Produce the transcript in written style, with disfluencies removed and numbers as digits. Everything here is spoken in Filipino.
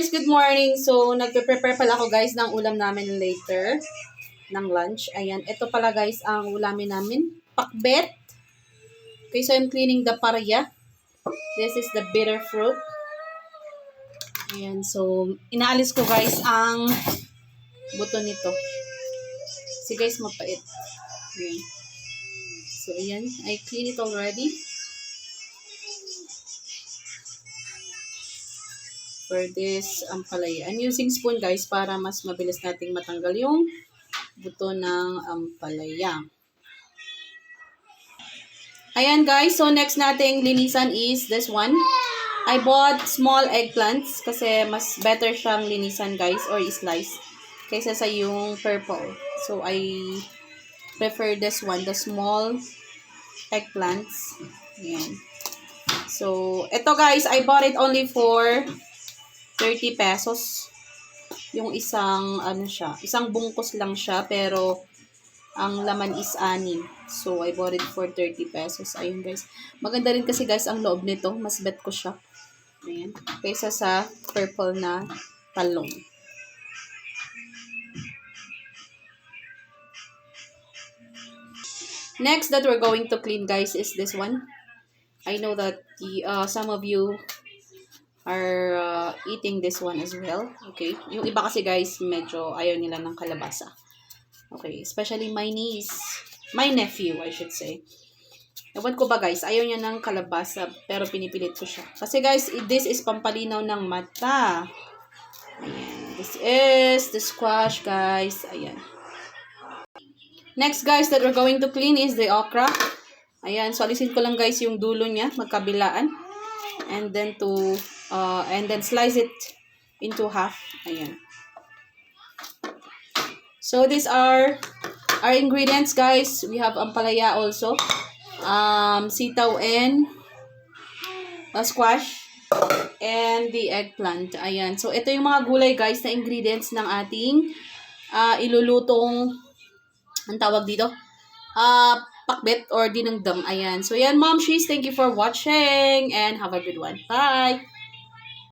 guys, good morning. So, nagpe-prepare pala ako guys ng ulam namin later ng lunch. Ayan, ito pala guys ang ulamin namin. Pakbet. Okay, so I'm cleaning the parya. This is the bitter fruit. Ayan, so inaalis ko guys ang buto nito. Si guys mapait. Ayan. So, ayan, I clean it already. For this ampalaya. I'm using spoon guys para mas mabilis nating matanggal yung buto ng ampalaya. Ayan guys, so next nating linisan is this one. I bought small eggplants kasi mas better siyang linisan guys or slice kaysa sa yung purple. So I prefer this one, the small eggplants. Ayan. So ito guys, I bought it only for 30 pesos. Yung isang, isang bungkus lang siya, pero ang laman is 6. So, I bought it for 30 pesos. Ayun, guys. Maganda rin kasi, guys, ang loob nito. Mas bet ko siya. Ayan. Kaysa sa purple na talong. Next that we're going to clean, guys, is this one. I know that some of you are eating this one as well. Okay. Yung iba kasi guys, medyo ayaw nila ng kalabasa. Okay. Especially my niece. My nephew, I should say. Ewan ko ba guys, ayaw niya ng kalabasa. Pero pinipilit ko siya. Kasi guys, this is pampalinaw ng mata. Ayan. This is the squash guys. Ayan. Next guys that we're going to clean is the okra. Ayan. So alisin ko lang guys yung dulo niya. Magkabilaan. And then slice it into half. Ayan. So these are our ingredients, guys. We have ampalaya also, sitaw and squash, and the eggplant. Ayan. So ito yung mga gulay, guys, na ingredients ng ating ilulutong, ang tawag dito, pakbet or dinengdem. Ayan. So yan, Mom She's, thank you for watching and have a good one. Bye!